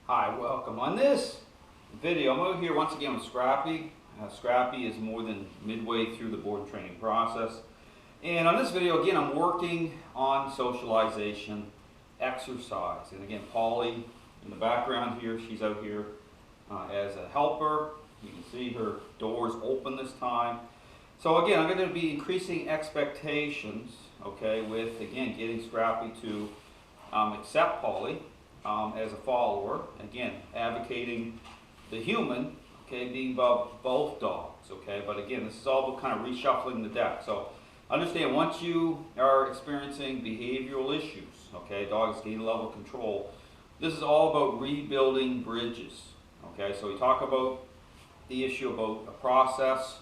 Hi, welcome. On this video, I'm over here once again with Scrappy. Scrappy is more than midway through the board and training process. And on this video, again, I'm working on socialization exercise. And again, Polly in the background here, she's out here as a helper. You can see her doors open this time. So again, I'm going to be increasing expectations, okay, with, again, getting Scrappy to accept Polly as a follower. Again, advocating the human, okay, being above both dogs, okay. But again, this is all about kind of reshuffling the deck. So understand, once you are experiencing behavioral issues, okay, dogs gain a level of control, this is all about rebuilding bridges, okay. So we talk about the issue about a process,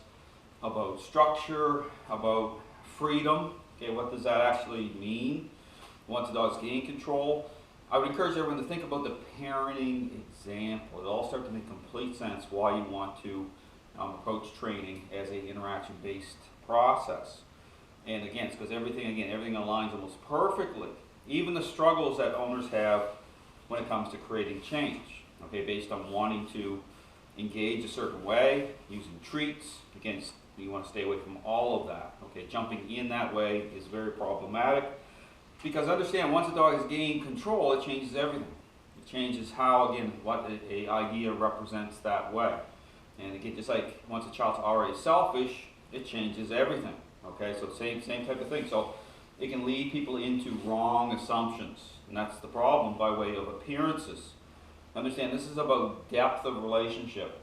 about structure, about freedom, okay. What does that actually mean once the dogs gain control? I would encourage everyone to think about the parenting example. It'll all start to make complete sense why you want to approach training as an interaction-based process. And again, it's because everything aligns almost perfectly. Even the struggles that owners have when it comes to creating change, okay, based on wanting to engage a certain way, using treats. Again, you want to stay away from all of that. Okay, jumping in that way is very problematic. Because understand, once a dog has gained control, it changes everything. It changes how, again, what a idea represents that way. And again, just like once a child's already selfish, it changes everything. Okay, so same type of thing. So it can lead people into wrong assumptions. And that's the problem by way of appearances. Understand, this is about depth of relationship.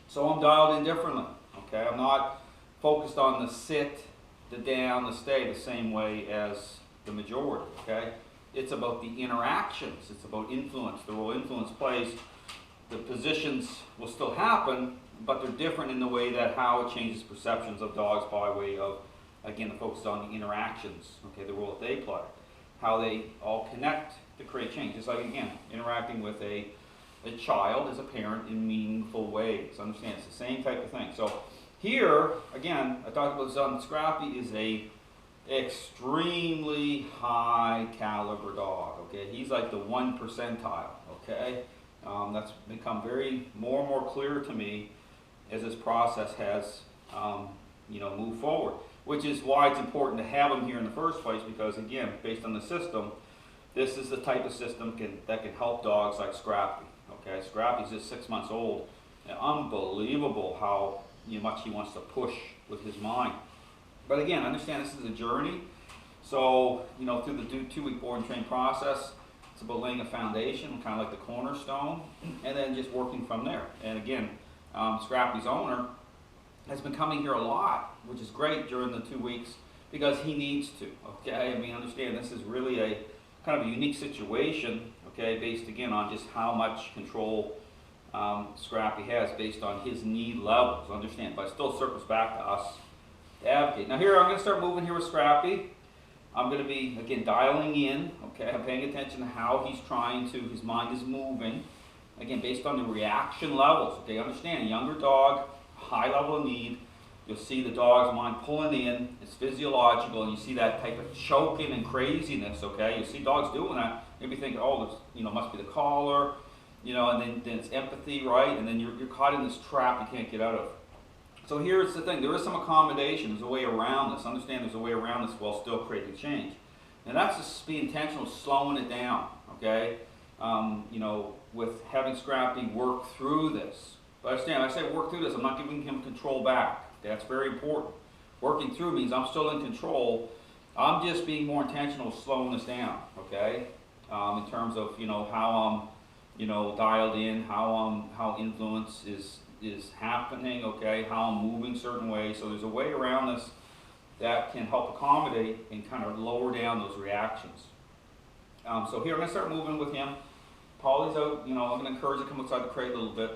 So I'm dialed in differently. Okay, I'm not focused on the sit, the down, the stay the same way as the majority, okay? It's about the interactions. It's about influence. The role influence plays. The positions will still happen, but they're different in the way that how it changes perceptions of dogs by way of, again, the focus on the interactions, okay, the role that they play, how they all connect to create change. Just like, again, interacting with a child as a parent in meaningful ways. Understand, it's the same type of thing. So here, again, I talked about this on Scrappy, is a extremely high caliber dog, okay? He's like the 1 percentile, okay? That's become more and more clear to me as this process has, moved forward, which is why it's important to have him here in the first place, because again, based on the system, this is the type of system that can help dogs like Scrappy, okay? Scrappy's just 6 months old, and unbelievable how much he wants to push with his mind. But again, understand this is a journey. So, through the 2-week board and train process, it's about laying a foundation, kind of like the cornerstone, and then just working from there. And again, Scrappy's owner has been coming here a lot, which is great during the 2 weeks, because he needs to, okay? I mean, understand this is really a kind of a unique situation, okay, based again on just how much control Scrappy has based on his need levels, understand, but it still circles back to us. Advocate. Now here, I'm going to start moving here with Scrappy. I'm going to be, again, dialing in, okay? I'm paying attention to how he's trying to, his mind is moving. Again, based on the reaction levels, okay? Understand, a younger dog, high level of need, you'll see the dog's mind pulling in, it's physiological, and you see that type of choking and craziness, okay? You see dogs doing that, maybe thinking, oh, this, must be the collar, and then it's empathy, right? And then you're caught in this trap you can't get out of. So here's the thing, there is some accommodation, there's a way around this. Understand there's a way around this while still creating change. And that's just be intentional, slowing it down, okay? With having Scrappy work through this. But understand, when I say work through this, I'm not giving him control back. That's very important. Working through means I'm still in control. I'm just being more intentional, slowing this down, okay? In terms of, how I'm, dialed in, how influence is happening, okay, how I'm moving certain ways. So there's a way around this that can help accommodate and kind of lower down those reactions. So here I'm going to start moving with him. Polly's out, I'm going to encourage her to come outside the crate a little bit.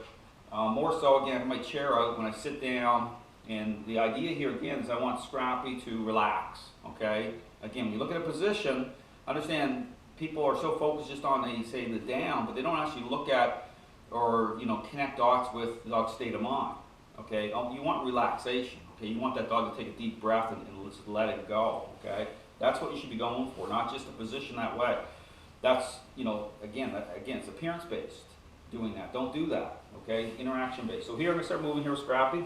More so, again, I have my chair out when I sit down, and the idea here, again, is I want Scrappy to relax, okay? Again, when you look at a position, understand people are so focused just on, say, the down, but they don't actually look at or connect dots with the dog's state of mind, okay? You want relaxation, okay? You want that dog to take a deep breath and just let it go, okay? That's what you should be going for, not just a position that way. That's, again, it's appearance-based. doing that. Don't do that, okay? Interaction based. So here I'm going to start moving here with Scrappy.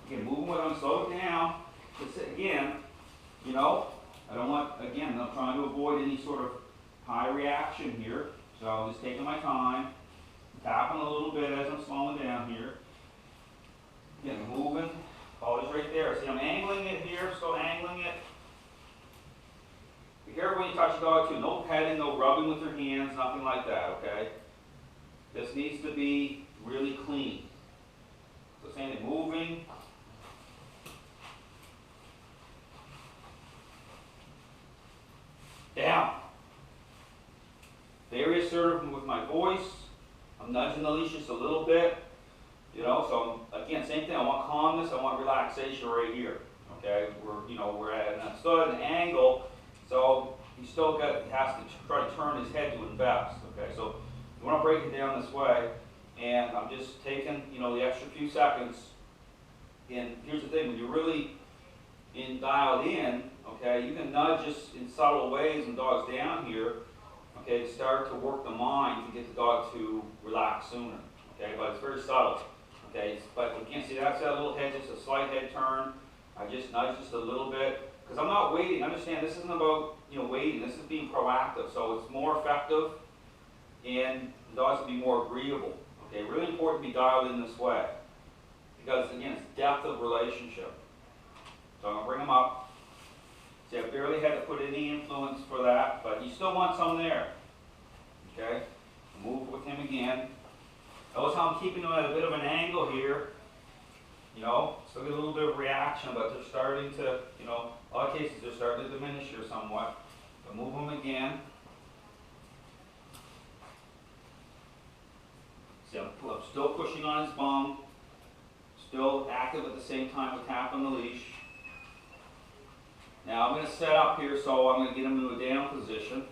Again, moving with him, slow it down. Again, you know, I don't want, again, I'm trying to avoid any sort of high reaction here. So I'm just taking my time, tapping a little bit as I'm slowing down here. Again, moving, always right there. See, I'm angling it here, still angling it. Be careful when you touch the dog too. No petting, no rubbing with your hands, nothing like that, okay? This needs to be really clean. So saying it, moving. Down. Very assertive with my voice. I'm nudging the leash just a little bit. You know, so again, same thing. I want calmness. I want relaxation right here. Okay, we're at an stood, an angle. So he still has to try to turn his head to invest. Okay, so you want to break it down this way, and I'm just taking the extra few seconds. And here's the thing: when you're really dialed in, okay, you can nudge just in subtle ways when dog's down here. Okay, to start to work the mind to get the dog to relax sooner. Okay, but it's very subtle. Okay, but you can't see that's that little head, just a slight head turn. I just nudge just a little bit because I'm not waiting. Understand, this isn't about waiting. This is being proactive, so it's more effective, and the dogs will be more agreeable. Okay, really important to be dialed in this way because again, it's depth of relationship. So I'm gonna bring them up. See, I barely had to put any influence for that, but you still want some there. Okay? Move with him again. Notice how I'm keeping him at a bit of an angle here. Still get a little bit of reaction, but they're starting to, a lot of cases, they're starting to diminish here somewhat. But move them again. See, I'm still pushing on his bum. Still active at the same time with tapping the leash. Now I'm going to set up here, so I'm going to get him into a down position.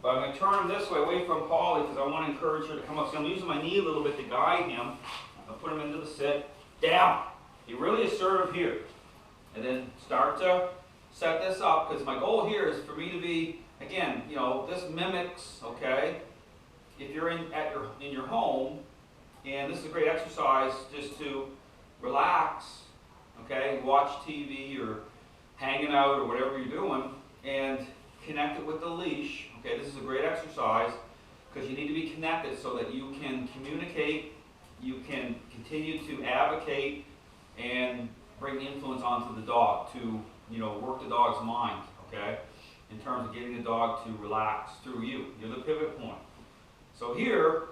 But I'm going to turn him this way, away from Polly, because I want to encourage her to come up. See, I'm using my knee a little bit to guide him. I'll put him into the sit. Down. Be really assertive here. And then start to set this up, because my goal here is for me to be, again, this mimics, okay, if you're in your home, and this is a great exercise just to relax, okay, watch TV or hanging out or whatever you're doing, and connect it with the leash. Okay, this is a great exercise because you need to be connected so that you can communicate, you can continue to advocate, and bring influence onto the dog to work the dog's mind. Okay, in terms of getting the dog to relax through you. You're the pivot point. So here,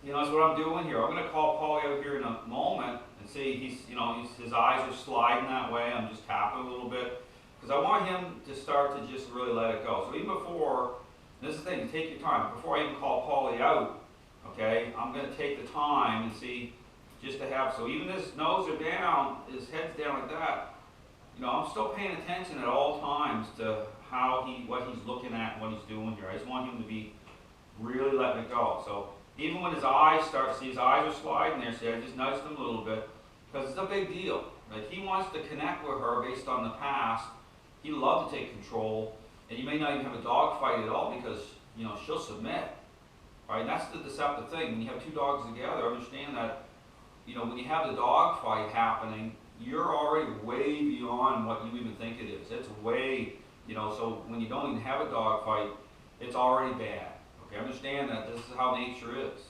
that's what I'm doing here. I'm going to call Polly out here in a moment and see his eyes are sliding that way. I'm just tapping a little bit because I want him to start to just really let it go. So even before, this is the thing, you take your time. Before I even call Polly out, okay, I'm going to take the time and see just to have, so even his nose are down, his head's down like that, I'm still paying attention at all times to what he's looking at and what he's doing here. I just want him to be really letting it go. So even when his eyes start, see his eyes are sliding there, see I just nudged him a little bit, because it's a big deal. Like he wants to connect with her based on the past. He'd love to take control, and you may not even have a dog fight at all because, she'll submit. Right? And that's the deceptive thing. When you have two dogs together, understand that, when you have the dog fight happening, you're already way beyond what you even think it is. It's way, so when you don't even have a dog fight, it's already bad. Okay, understand that this is how nature is.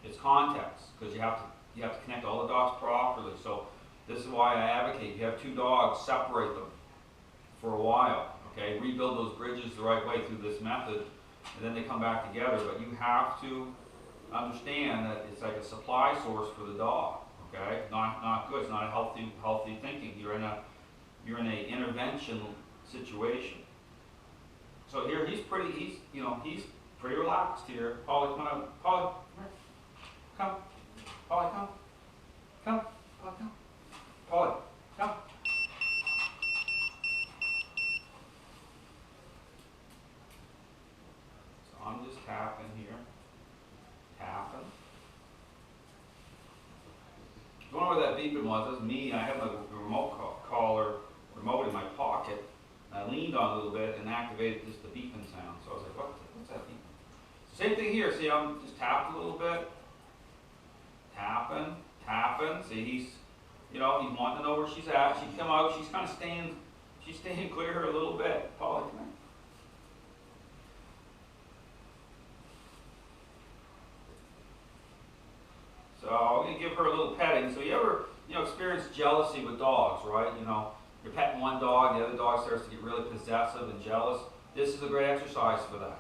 It's context, because you have to connect all the dogs properly. So this is why I advocate you have two dogs, separate them for a while. Okay, rebuild those bridges the right way through this method, and then they come back together. But you have to understand that it's like a supply source for the dog. Okay, not good. It's not a healthy thinking. You're in a intervention situation. So here he's pretty relaxed here. Polly, come on. Polly, come. Polly, come. Come. Polly, come. Polly, come. So I'm just tapping here. Tapping. Going over that beeping was, that's me. I have my remote in my pocket. I leaned on it a little bit and activated just the beeping sound. So I was like, what's that beeping? Same thing here. See, I'm just tapped a little bit. Tapping, tapping. See, he's wanting to know where she's at. She come out. She's kind of staying clear a little bit. Polly, come here. So I'm going to give her a little petting. So you ever, experience jealousy with dogs, right? You're petting one dog, the other dog starts to get really possessive and jealous. This is a great exercise for that.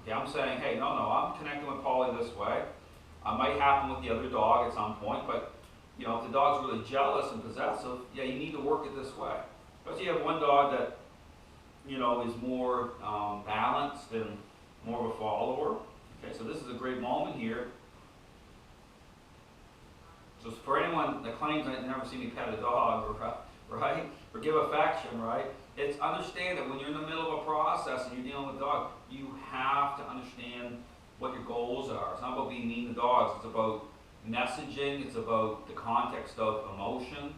Okay, I'm saying, hey, no, I'm connecting with Polly this way. It might happen with the other dog at some point, but if the dog's really jealous and possessive, yeah, you need to work it this way. But you have one dog that, is more balanced and more of a follower. Okay, so this is a great moment here. So for anyone that claims they've never seen me pet a dog, right, or give affection, right, it's understand that when you're in the middle of a process and you're dealing with a dog, you have to understand what your goals are. It's not about being mean to dogs. It's about messaging. It's about the context of emotion.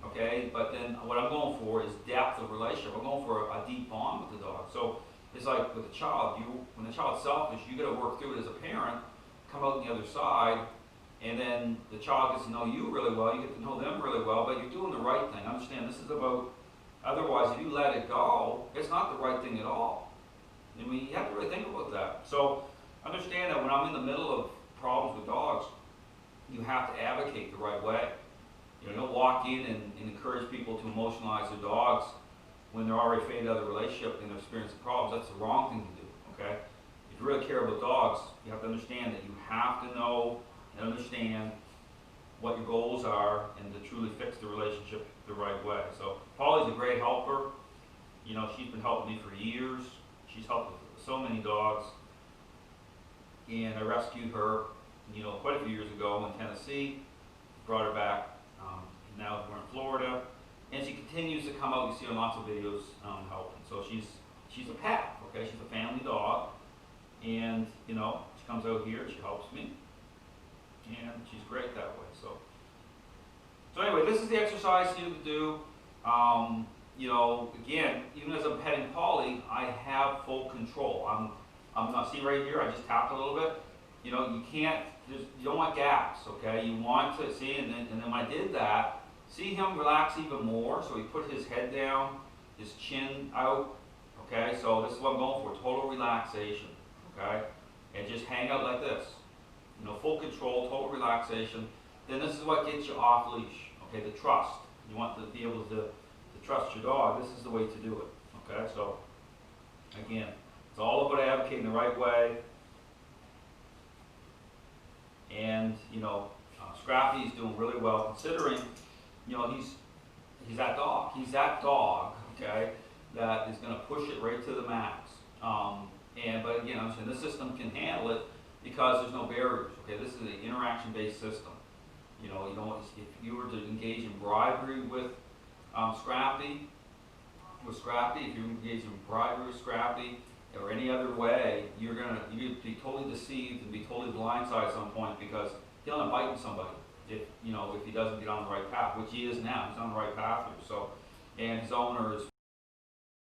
Okay, but then what I'm going for is depth of relationship. I'm going for a deep bond with the dog. So it's like with a child. When the child's selfish, you got to work through it as a parent. Come out on the other side. And then the child gets to know you really well, you get to know them really well, but you're doing the right thing. Understand, this is about, otherwise if you let it go, it's not the right thing at all. I mean, you have to really think about that. So understand that when I'm in the middle of problems with dogs, you have to advocate the right way. Don't walk in and encourage people to emotionalize their dogs when they're already faded out of the relationship and they're experiencing problems. That's the wrong thing to do, okay? If you really care about dogs, you have to understand that you have to know and understand what your goals are and to truly fix the relationship the right way. So Polly's a great helper. She's been helping me for years. She's helped with so many dogs. And I rescued her, quite a few years ago in Tennessee. Brought her back. Now we're in Florida. And she continues to come out. You see her in lots of videos helping. So she's a pet, okay? She's a family dog. And, she comes out here. She helps me. And she's great that way. So anyway, this is the exercise you have to do. Again, even as I'm petting Polly, I have full control. I'm not, see right here, I just tapped a little bit. You don't want gaps, okay? You want to see, and then when I did that, see him relax even more. So he put his head down, his chin out, okay? So this is what I'm going for, total relaxation, okay? And just hang out like this. Full control, total relaxation. Then this is what gets you off leash, okay, the trust. You want to be able to trust your dog. This is the way to do it, okay? So, again, it's all about advocating the right way. And, Scrappy is doing really well considering, he's that dog. He's that dog, okay, that is going to push it right to the max. But again, I'm saying this system can handle it because there's no barriers. Okay, this is an interaction-based system. If you were to engage in bribery with Scrappy, if you engage in bribery with Scrappy, or any other way, you're be totally deceived and be totally blindsided at some point because he'll end up biting somebody if he doesn't get on the right path, which he is now. He's on the right path here. So, and his owner is